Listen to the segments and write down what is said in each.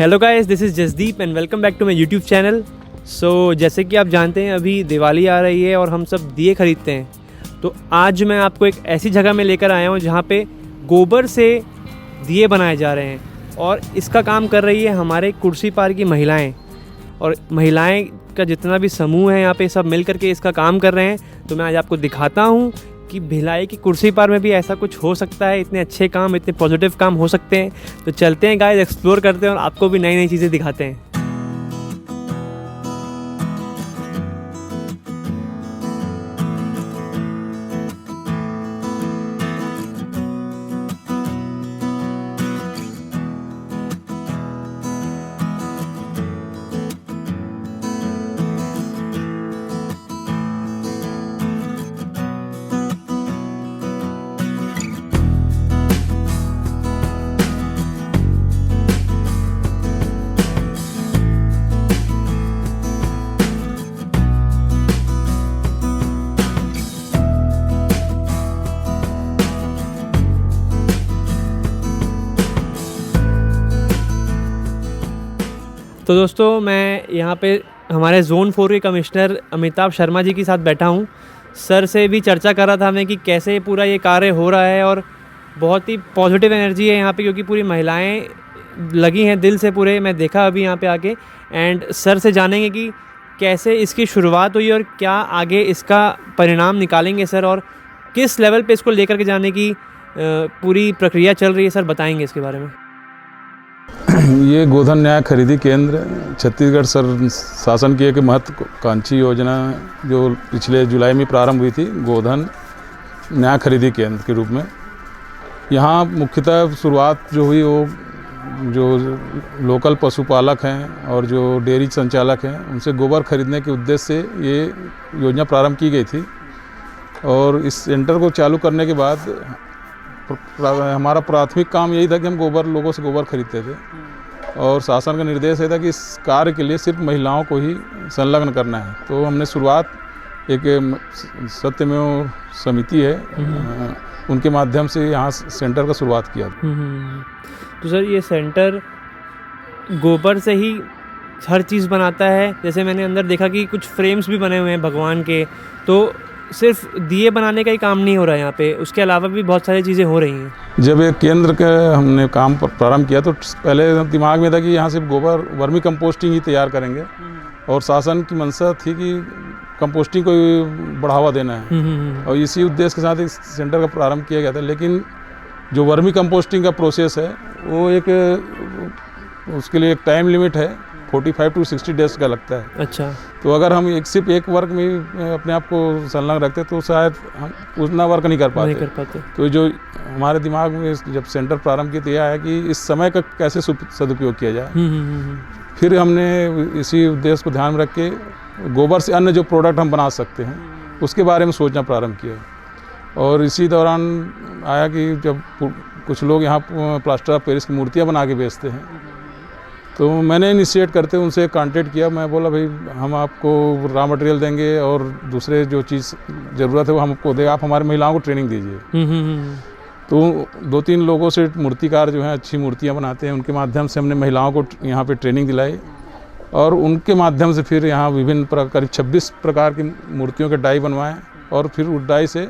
Hello guys, this is Jasdeep and welcome back to my YouTube channel. So जैसे कि आप जानते हैं अभी दिवाली आ रही है और हम सब दिए खरीदते हैं। तो आज मैं आपको एक ऐसी जगह में लेकर आया हूँ जहाँ पे गोबर से दिए बनाए जा रहे हैं और इसका काम कर रही है हमारे कुर्सी पार की महिलाएं। और महिलाएं का जितना भी समूह है यहाँ पे सब मिल करके इसका काम कर रहे हैं। तो मैं आज आपको दिखाता हूँ कि भिलाई की कुर्सी पार में भी ऐसा कुछ हो सकता है, इतने अच्छे काम, इतने पॉजिटिव काम हो सकते हैं। तो चलते हैं गाइस, एक्सप्लोर करते हैं और आपको भी नई नई चीज़ें दिखाते हैं। तो दोस्तों, मैं यहाँ पे हमारे ज़ोन 4 के कमिश्नर अमिताभ शर्मा जी के साथ बैठा हूँ। सर से भी चर्चा कर रहा था मैं कि कैसे पूरा ये कार्य हो रहा है और बहुत ही पॉजिटिव एनर्जी है यहाँ पे, क्योंकि पूरी महिलाएं लगी हैं दिल से पूरे। मैं देखा अभी यहाँ पे आके, एंड सर से जानेंगे कि कैसे इसकी शुरुआत हुई और क्या आगे इसका परिणाम निकालेंगे सर, और किस लेवल पे इसको लेकर के जाने की पूरी प्रक्रिया चल रही है। सर बताएंगे इसके बारे में। ये गोधन न्याय खरीदी केंद्र छत्तीसगढ़ शासन की एक महत्वाकांक्षी योजना जो पिछले जुलाई में प्रारंभ हुई थी, गोधन न्याय खरीदी केंद्र के रूप में। यहाँ मुख्यतः शुरुआत जो हुई वो जो लोकल पशुपालक हैं और जो डेयरी संचालक हैं उनसे गोबर खरीदने के उद्देश्य से ये योजना प्रारंभ की गई थी। और इस सेंटर को चालू करने के बाद हमारा प्राथमिक काम यही था कि हम लोगों से गोबर खरीदते थे, और शासन का निर्देश ये था कि इस कार्य के लिए सिर्फ महिलाओं को ही संलग्न करना है। तो हमने शुरुआत एक सत्यमेव समिति है उनके माध्यम से यहाँ सेंटर का शुरुआत किया। तो सर ये सेंटर गोबर से ही हर चीज़ बनाता है? जैसे मैंने अंदर देखा कि कुछ फ्रेम्स भी बने हुए हैं भगवान के, तो सिर्फ दिए बनाने का ही काम नहीं हो रहा है यहाँ पे, उसके अलावा भी बहुत सारी चीज़ें हो रही हैं। जब एक केंद्र का हमने काम प्रारंभ किया तो पहले दिमाग में था कि यहाँ सिर्फ गोबर वर्मी कंपोस्टिंग ही तैयार करेंगे, और शासन की मंशा थी कि कंपोस्टिंग को बढ़ावा देना है, और इसी उद्देश्य के साथ एक सेंटर का प्रारंभ किया गया था। लेकिन जो वर्मी कंपोस्टिंग का प्रोसेस है वो उसके लिए एक टाइम लिमिट है, 45 to 60 डेज का लगता है। अच्छा। तो अगर हम सिर्फ एक वर्क में अपने आप को संलग्न रखते तो शायद हम उतना वर्क नहीं कर पाते। तो जो हमारे दिमाग में जब सेंटर प्रारंभ किया तो यह है कि इस समय का कैसे सदुपयोग किया जाए। फिर हमने इसी उद्देश्य को ध्यान में रख के गोबर से अन्य जो प्रोडक्ट हम बना सकते हैं उसके बारे में सोचना प्रारंभ किया। और इसी दौरान आया कि जब कुछ लोग यहाँ प्लास्टर ऑफ पेरिस की मूर्तियाँ बना के बेचते हैं, तो मैंने इनिशिएट करते उनसे कांटेक्ट किया। मैं बोला भाई हम आपको रॉ मटेरियल देंगे और दूसरे जो चीज़ ज़रूरत है वो हमको देगा, आप हमारी महिलाओं को ट्रेनिंग दीजिए। तो 2-3 लोगों से मूर्तिकार जो हैं अच्छी मूर्तियां बनाते हैं, उनके माध्यम से हमने महिलाओं को यहाँ पे ट्रेनिंग दिलाई, और उनके माध्यम से फिर यहाँ विभिन्न करीब 26 प्रकार की मूर्तियों के डाई बनवाएँ, और फिर उस डाई से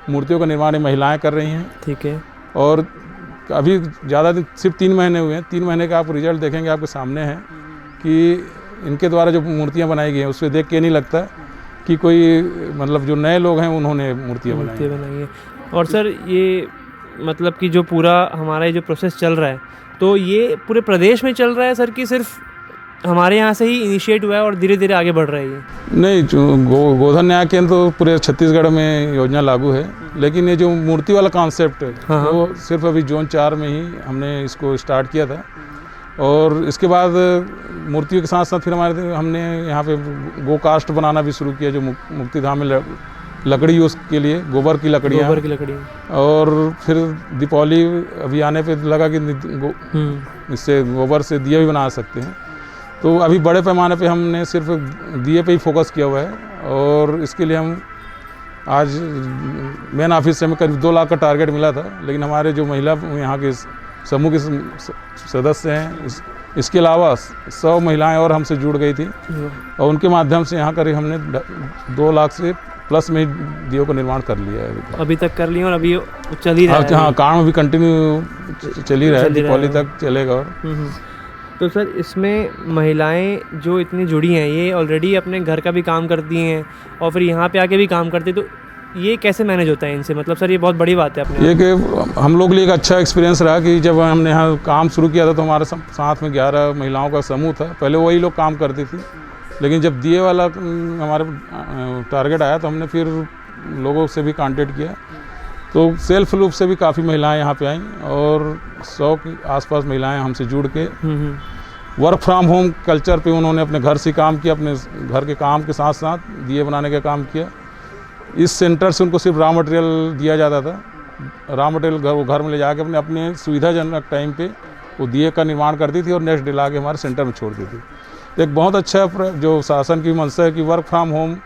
मूर्तियों का निर्माण महिलाएँ कर रही हैं। ठीक है। और अभी ज़्यादा दिन, सिर्फ 3 महीने हुए हैं, 3 महीने का आप रिजल्ट देखेंगे, आपके सामने है कि इनके द्वारा जो मूर्तियां बनाई गई हैं उससे देख के नहीं लगता कि कोई मतलब जो नए लोग हैं उन्होंने मूर्तियां बनाई हैं। और सर ये मतलब कि जो पूरा हमारा ये जो प्रोसेस चल रहा है, तो ये पूरे प्रदेश में चल रहा है सर, कि सिर्फ हमारे यहाँ से ही इनिशिएट हुआ है और धीरे धीरे आगे बढ़ रहा है ये? नहीं, जो गोधन न्याय केंद्र तो पूरे छत्तीसगढ़ में योजना लागू है, लेकिन ये जो मूर्ति वाला कॉन्सेप्ट है वो सिर्फ अभी जोन 4 में ही हमने इसको स्टार्ट किया था। और इसके बाद मूर्तियों के साथ साथ फिर हमने यहाँ पे गोकास्ट बनाना भी शुरू किया, जो मुक्तिधाम में लकड़ी उसके लिए गोबर की लकड़ियाँ। और फिर दीपावली अभी आने पे लगा कि इससे गोबर से दिए भी बना सकते हैं। तो अभी बड़े पैमाने पे हमने सिर्फ दिए पे ही फोकस किया हुआ है, और इसके लिए हम आज मेन ऑफिस से हमें करीब 2 लाख का टारगेट मिला था, लेकिन हमारे जो महिला यहाँ के समूह के सदस्य हैं। इसके अलावा 100 महिलाएं और हमसे जुड़ गई थी और उनके माध्यम से यहाँ करीब हमने 2 लाख से प्लस में दियों का निर्माण कर लिया है। अभी तक कर लिया और अभी चल ही रहा है। हाँ, काम भी कंटिन्यू चल ही रहा है, दीपावली तक चलेगा। और तो सर इसमें महिलाएं जो इतनी जुड़ी हैं ये ऑलरेडी अपने घर का भी काम करती हैं और फिर यहाँ पे आके भी काम करती हैं, तो ये कैसे मैनेज होता है इनसे? मतलब सर ये बहुत बड़ी बात है अपने ये कि हम लोग के लिए एक अच्छा एक्सपीरियंस रहा कि जब हमने यहाँ काम शुरू किया था तो हमारे साथ में 11 महिलाओं का समूह था। पहले वही लोग काम करती थी, लेकिन जब दिए वाला हमारे टारगेट आया तो हमने फिर लोगों से भी कांटेक्ट किया, तो सेल्फ रूप से भी काफ़ी महिलाएं यहाँ पे आईं और 100 के आसपास महिलाएं हमसे जुड़ के वर्क फ्रॉम होम कल्चर पे उन्होंने अपने घर से काम किया, अपने घर के काम के साथ साथ दिए बनाने का काम किया। इस सेंटर से उनको सिर्फ रॉ मटेरियल दिया जाता था, रॉ मटेरियल घर में ले जाके अपने अपने सुविधाजनक टाइम पे वो दिए का निर्माण करती थी और नेक्स्ट डे ला के हमारे सेंटर में छोड़ती थी। एक बहुत अच्छा जो शासन की मंशा है कि वर्क फ्रॉम होम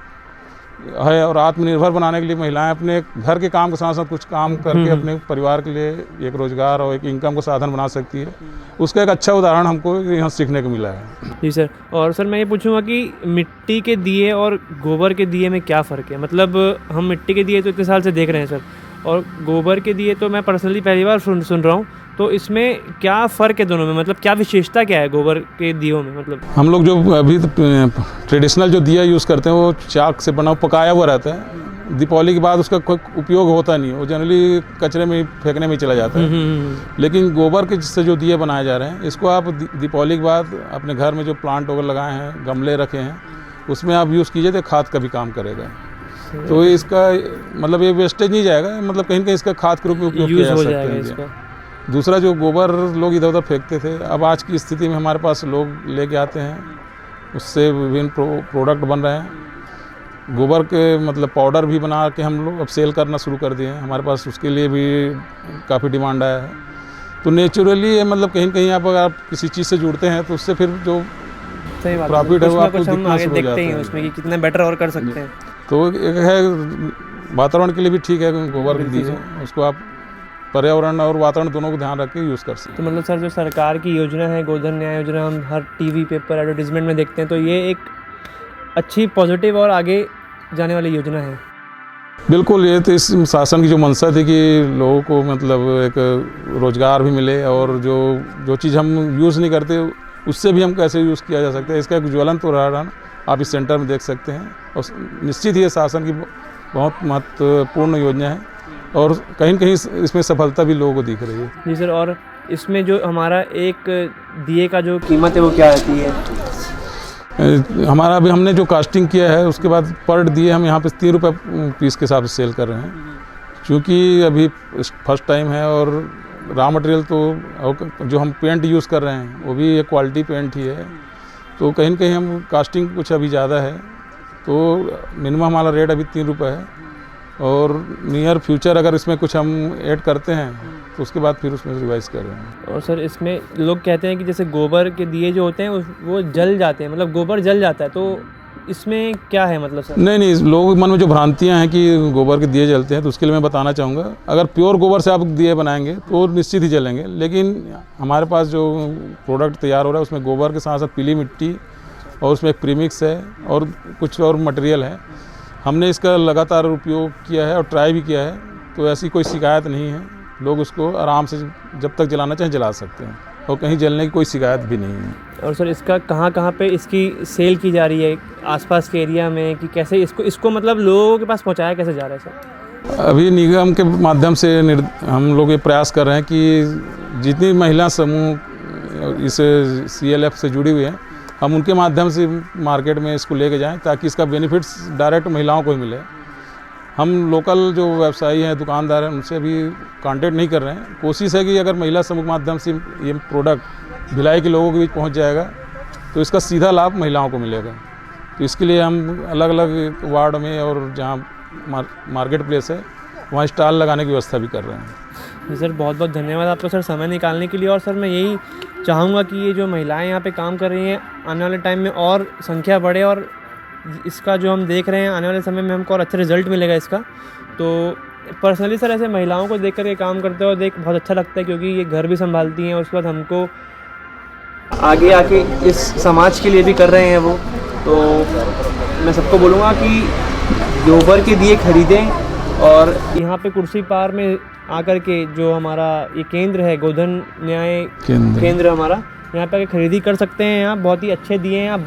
है और आत्मनिर्भर बनाने के लिए महिलाएं अपने घर के काम के साथ साथ कुछ काम करके अपने परिवार के लिए एक रोजगार और एक इनकम का साधन बना सकती है। उसका एक अच्छा उदाहरण हमको यहाँ सीखने को मिला है। जी सर। और सर मैं ये पूछूंगा कि मिट्टी के दिए और गोबर के दिए में क्या फ़र्क है? मतलब हम मिट्टी के दिए तो इतने साल से देख रहे हैं सर, और गोबर के दिए तो मैं पर्सनली पहली बार सुन रहा हूँ, तो इसमें क्या फ़र्क है दोनों में? मतलब क्या विशेषता क्या है गोबर के दियों में? मतलब हम लोग जो अभी ट्रेडिशनल जो दिया यूज़ करते हैं वो चाक से बना पकाया हुआ रहता है। दीपावली के बाद उसका कोई उपयोग होता नहीं है, वो जनरली कचरे में फेंकने में चला जाता है। लेकिन गोबर के जिससे जो दिए बनाए जा रहे हैं, इसको आप दीपावली के बाद अपने घर में जो प्लांट वगैरह लगाए हैं, गमले रखे हैं, उसमें आप यूज़ कीजिए तो खाद का भी काम करेगा। तो इसका मतलब ये वेस्टेज नहीं जाएगा, मतलब कहीं ना कहीं इसका खाद के रूप में उपयोग किया जा सकता है। दूसरा जो गोबर लोग इधर उधर फेंकते थे, अब आज की स्थिति में हमारे पास लोग लेके आते हैं, उससे विभिन्न प्रोडक्ट बन रहे हैं। गोबर के मतलब पाउडर भी बना के हम लोग अब सेल करना शुरू कर दिए हैं, हमारे पास उसके लिए भी काफ़ी डिमांड आया है। तो नेचुरली मतलब कहीं कहीं अगर आप किसी चीज़ से जुड़ते हैं तो उससे फिर जो प्रॉफिट है वो आपको दिखना शुरू हो जाता है उसमें कि कितना बेटर और कर सकते हैं। तो एक है वातावरण के लिए भी ठीक है गोबर दीजिए, उसको आप पर्यावरण और वातावरण दोनों को ध्यान रख के यूज़ कर सकते हैं। तो मतलब सर जो सरकार की योजना है गोधन न्याय योजना, हम हर टीवी पेपर एडवर्टीजमेंट में देखते हैं, तो ये एक अच्छी पॉजिटिव और आगे जाने वाली योजना है। बिल्कुल, ये तो इस शासन की जो मंशा थी कि लोगों को मतलब एक रोज़गार भी मिले और जो चीज़ हम यूज़ नहीं करते उससे भी हम कैसे यूज़ किया जा सकता है, इसका एक ज्वलंत उदाहरण आप इस सेंटर में देख सकते हैं। और निश्चित ही ये शासन की बहुत महत्वपूर्ण योजना है और कहीं न कहीं इसमें सफलता भी लोगों को दिख रही है। जी सर। और इसमें जो हमारा एक दिए का जो कीमत है वो क्या रहती है? हमारा अभी हमने जो कास्टिंग किया है उसके बाद पर दिए हम यहाँ पे 3 रुपये पीस के हिसाब से सेल कर रहे हैं, क्योंकि अभी फर्स्ट टाइम है और रॉ मटेरियल तो जो हम पेंट यूज़ कर रहे हैं वो भी एक क्वालिटी पेंट ही है, तो कहीं न कहीं हम कास्टिंग कुछ अभी ज़्यादा है, तो मिनिमम हमारा रेट अभी 3 रुपये है और नियर फ्यूचर अगर इसमें कुछ हम ऐड करते हैं तो उसके बाद फिर उसमें रिवाइज कर रहे हैं। और सर इसमें लोग कहते हैं कि जैसे गोबर के दिए जो होते हैं वो जल जाते हैं, मतलब गोबर जल जाता है, तो इसमें क्या है मतलब सर? नहीं, लोग मन में जो भ्रांतियाँ हैं कि गोबर के दिए जलते हैं, तो उसके लिए मैं बताना चाहूँगा, अगर प्योर गोबर से आप दिए बनाएंगे तो निश्चित ही जलेंगे, लेकिन हमारे पास जो प्रोडक्ट तैयार हो रहा है उसमें गोबर के साथ साथ पीली मिट्टी और उसमें एक प्रीमिक्स है और कुछ और मटेरियल है। हमने इसका लगातार उपयोग किया है और ट्राई भी किया है, तो ऐसी कोई शिकायत नहीं है। लोग उसको आराम से जब तक जलाना चाहें जला सकते हैं और कहीं जलने की कोई शिकायत भी नहीं है। और सर इसका कहाँ पे इसकी सेल की जा रही है आसपास के एरिया में, कि कैसे इसको मतलब लोगों के पास पहुँचाया कैसे जा रहा है सर? अभी निगम के माध्यम से हम लोग ये प्रयास कर रहे हैं कि जितनी महिला समूह इस CLF से जुड़ी हुई हैं, हम उनके माध्यम से मार्केट में इसको लेके जाएं ताकि इसका बेनिफिट्स डायरेक्ट महिलाओं को ही मिले। हम लोकल जो व्यवसायी हैं, दुकानदार हैं, उनसे अभी कांटेक्ट नहीं कर रहे हैं। कोशिश है कि अगर महिला समूह के माध्यम से ये प्रोडक्ट भिलाई के लोगों के बीच पहुंच जाएगा तो इसका सीधा लाभ महिलाओं को मिलेगा। तो इसके लिए हम अलग अलग वार्ड में और जहाँ मार्केट प्लेस है वहाँ स्टॉल लगाने की व्यवस्था भी कर रहे हैं। जी सर, बहुत बहुत धन्यवाद आपका सर समय निकालने के लिए। और सर मैं यही चाहूँगा कि ये जो महिलाएं यहाँ पे काम कर रही हैं आने वाले टाइम में और संख्या बढ़े और इसका जो हम देख रहे हैं आने वाले समय में हमको और अच्छा रिजल्ट मिलेगा इसका। तो पर्सनली सर ऐसे महिलाओं को देख कर के काम करते हो देख बहुत अच्छा लगता है, क्योंकि ये घर भी संभालती हैं और उसके बाद हमको आगे आके इस समाज के लिए भी कर रहे हैं वो। तो मैं सबको बोलूँगा कि गोबर के दिए खरीदें और यहाँ पे कुर्सी पार में आकर के जो हमारा ये केंद्र है गोधन न्याय केंद्र हमारा, यहाँ पे आके खरीदी कर सकते हैं। यहाँ बहुत ही अच्छे दिए हैं, आप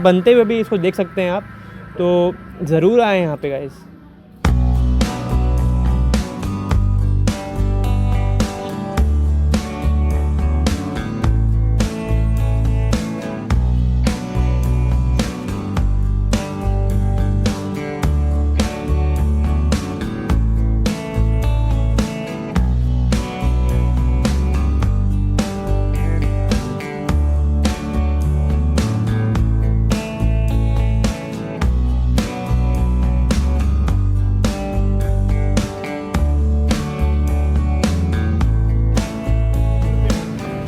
बनते हुए भी इसको देख सकते हैं आप, तो ज़रूर आएँ यहाँ पे गाइस।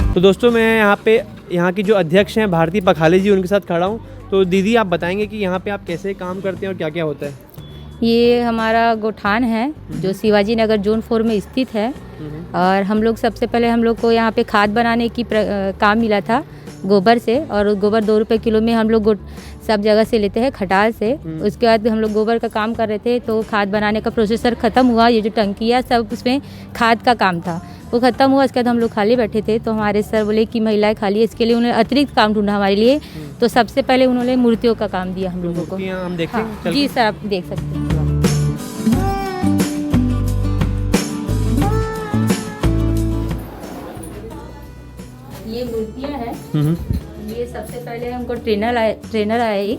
तो दोस्तों मैं यहाँ की जो अध्यक्ष हैं भारती पखाले जी, उनके साथ खड़ा हूँ। तो दीदी आप बताएंगे कि यहाँ पे आप कैसे काम करते हैं और क्या क्या होता है? ये हमारा गोठान है जो शिवाजी नगर जोन 4 में स्थित है। और हम लोग सबसे पहले हम लोग को यहाँ पे खाद बनाने की काम मिला था गोबर से, और गोबर 2 रुपये किलो में हम लोग सब जगह से लेते हैं खटाल से। उसके बाद हम लोग गोबर का काम कर रहे थे, तो खाद बनाने का प्रोसेसर ख़त्म हुआ। ये जो टंकियाँ सब उसमें खाद का काम था वो ख़त्म हुआ। इसके बाद हम लोग खाली बैठे थे, तो हमारे सर बोले कि महिलाएं खाली है, इसके लिए उन्होंने अतिरिक्त काम ढूंढा हमारे लिए। तो सबसे पहले उन्होंने मूर्तियों का काम दिया हम लोगों को। हम देखें? हाँ, जी सर आप देख सकते हैं। ये मूर्तियाँ हैं, ये सबसे पहले हमको ट्रेनर आया एक,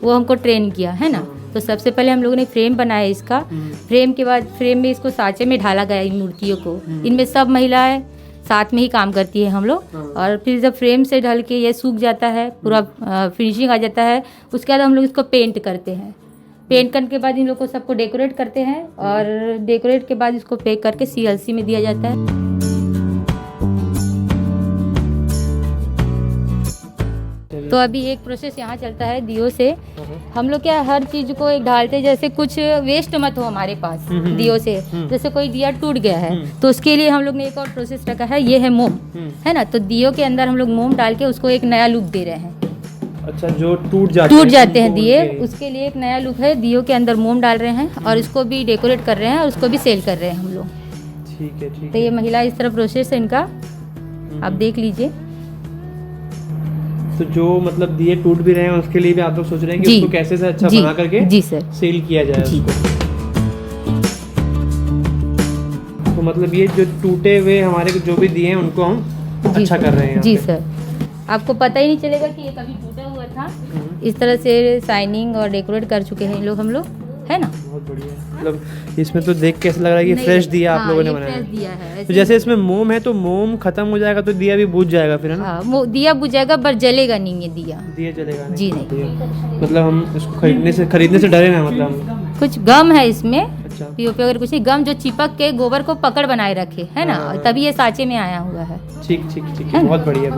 वो हमको ट्रेन किया है ना। तो सबसे पहले हम लोगों ने फ्रेम बनाया इसका। फ्रेम के बाद फ्रेम में इसको सांचे में ढाला गया इन मूर्तियों को। इनमें सब महिलाएं साथ में ही काम करती है हम लोग। और फिर जब फ्रेम से ढल के ये सूख जाता है, पूरा फिनिशिंग आ जाता है, उसके बाद हम लोग इसको पेंट करते हैं। पेंट करने के बाद इन लोग को सबको डेकोरेट करते हैं, और डेकोरेट के बाद इसको पैक करके CLC में दिया जाता है। तो अभी एक प्रोसेस यहाँ चलता है दियो से। हम लोग क्या हर चीज को एक ढालते हैं, जैसे कुछ वेस्ट मत हो हमारे पास दियो से। जैसे कोई दिया टूट गया है तो उसके लिए हम लोग ने एक और प्रोसेस रखा है, ये है मोम, है ना। तो दियो के अंदर हम लोग मोम डाल के उसको एक नया लुक दे रहे हैं। अच्छा, जो टूट जाते हैं दिए, उसके लिए एक नया लुक है। दियो के अंदर मोम डाल रहे हैं और इसको भी डेकोरेट कर रहे हैं और उसको भी सेल कर रहे हैं हम लोग। ठीक है। तो ये महिला इस तरह प्रोसेस है इनका, आप देख लीजिए। तो जो मतलब दिए टूट भी रहे हैं उसके लिए भी आप लोग सोच रहे हैं कि उसको कैसे से अच्छा बना करके जी सर सेल किया जाए उसको। तो मतलब ये जो टूटे हुए हमारे जो भी दिए हैं उनको हम अच्छा कर रहे हैं जी सर। आपको पता ही नहीं चलेगा कि ये कभी टूटा हुआ था। इस तरह से शाइनिंग और डेकोरेट कर चुके हैं लोग हम लोग, है ना। बहुत बढ़िया। मतलब इसमें तो देख के ऐसा लग रहा है कि फ्रेश दिया आप लोगों ने बनाया फ्रेश दिया है। तो जैसे इसमें मोम है तो मोम खत्म हो जाएगा तो दिया भी बुझ जाएगा फिर, है ना? हाँ, दिया बुझ जाएगा पर जलेगा नहीं ये दिया जलेगा जी नहीं। मतलब हम इसको खरीदने से डरे ना, मतलब कुछ गम है इसमें। अच्छा। पीओपी वगैरह कुछ नहीं, गम जो चिपक के गोबर को पकड़ बनाए रखे, है ना। तभी ये सांचे में आया हुआ है। ठीक है। बहुत बढ़िया।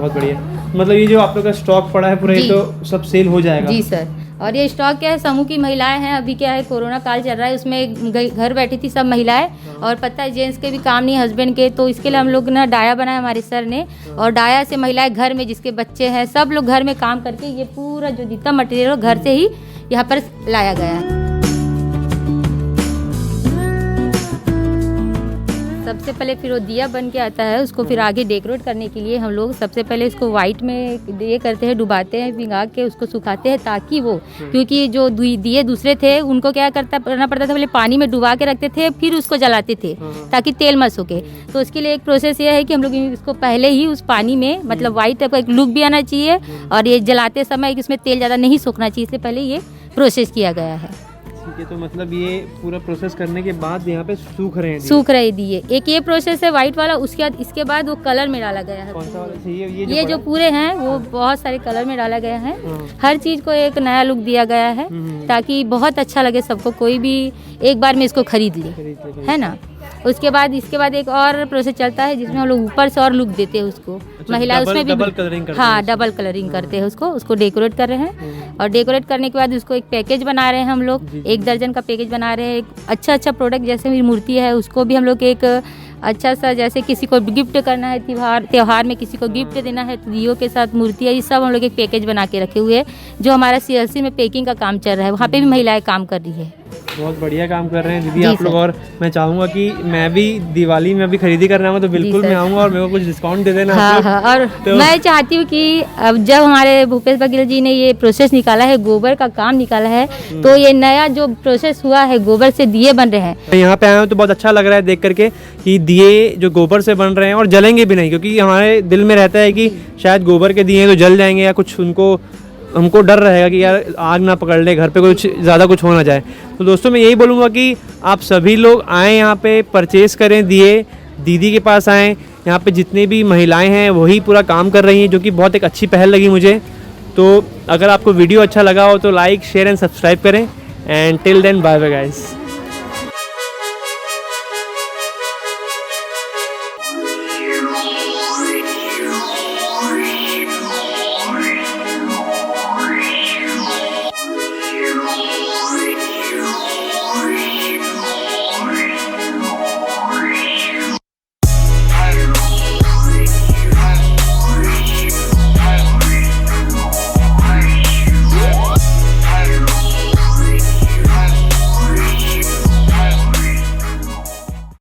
मतलब ये जो आप लोग का स्टॉक पड़ा है पूरा, ये तो सब सेल हो जाएगा? जी सर। और ये स्टॉक क्या है, समूह की महिलाएं हैं। अभी क्या है, कोरोना काल चल रहा है, उसमें घर बैठी थी सब महिलाएं, और पता है जेंट्स के भी काम नहीं, हस्बैंड के। तो इसके लिए हम लोग ना डाया बनाया हमारे सर ने, और डाया से महिलाएं घर में जिसके बच्चे हैं सब लोग घर में काम करके ये पूरा जो जितना मटेरियल घर से ही यहाँ पर लाया गया है। सबसे पहले फिर वो दिया बन के आता है, उसको फिर आगे डेकोरेट करने के लिए हम लोग सबसे पहले इसको वाइट में ये करते हैं, डुबाते हैं, भिंगा के उसको सुखाते हैं, ताकि वो, क्योंकि जो दिए दूसरे थे उनको क्या करना पड़ता था, पहले पानी में डुबा के रखते थे फिर उसको जलाते थे ताकि तेल मत सूखे। तो उसके लिए एक प्रोसेस ये है कि हम लोग इसको पहले ही उस पानी में, मतलब वाइट टाइप का एक लुक भी आना चाहिए, और ये जलाते समय इसमें तेल ज़्यादा नहीं सूखना चाहिए, इसलिए पहले ये प्रोसेस किया गया है। ठीक है। तो मतलब ये पूरा प्रोसेस करने के बाद यहाँ पे सूख रहे दिए। एक ये प्रोसेस है वाइट वाला, उसके बाद इसके बाद वो कलर में डाला गया है। कौन सा वाला? ये जो पूरे हैं वो बहुत सारे कलर में डाला गया है। हर चीज को एक नया लुक दिया गया है ताकि बहुत अच्छा लगे सबको, कोई भी एक बार में इसको खरीद ले, है ना। उसके बाद इसके बाद एक और प्रोसेस चलता है जिसमें हम लोग ऊपर से और लुक देते हैं उसको। महिला उसमें भी डबल कलरिंग करते हाँ डबल कलरिंग करते हैं उसको डेकोरेट कर रहे हैं। और डेकोरेट करने के बाद उसको एक पैकेज बना रहे हैं हम लोग, 1 दर्जन का पैकेज बना रहे हैं। एक अच्छा प्रोडक्ट जैसे मेरी मूर्ति है उसको भी हम लोग एक अच्छा सा, जैसे किसी को गिफ्ट करना है त्योहार में किसी को गिफ्ट देना है तो दियो के साथ मूर्ति है, ये सब हम लोग एक पैकेज बना के रखे हुए हैं। जो हमारा CLC में पैकिंग का काम चल रहा है वहाँ पे भी महिलाएं काम कर रही है। बहुत बढ़िया काम कर रहे हैं दीदी आप लोग। और मैं चाहूँगा कि मैं भी दिवाली में अभी खरीदी करना आऊँगा तो बिल्कुल मैं आऊँगा और मेरे को कुछ डिस्काउंट दे देना। हाँ, और तो मैं चाहती हूँ कि अब जब हमारे भूपेश बघेल जी ने ये प्रोसेस निकाला है, गोबर का काम निकाला है, तो ये नया जो प्रोसेस हुआ है गोबर से दिए बन रहे हैं। यहाँ पे आया हूँ तो बहुत अच्छा लग रहा है देख करके कि दिए जो गोबर से बन रहे हैं और जलेंगे भी नहीं, क्योंकि हमारे दिल में रहता है कि शायद गोबर के दिए तो जल जाएंगे या कुछ हमको डर रहेगा कि यार आग ना पकड़ ले, घर पे कुछ ज़्यादा कुछ हो ना जाए। तो दोस्तों मैं यही बोलूँगा कि आप सभी लोग आएँ यहाँ पे परचेज़ करें दिए, दीदी के पास आएँ। यहाँ पे जितनी भी महिलाएं हैं वही पूरा काम कर रही हैं, जो कि बहुत एक अच्छी पहल लगी मुझे। तो अगर आपको वीडियो अच्छा लगा हो तो लाइक शेयर एंड सब्सक्राइब करें। And till then bye bye guys.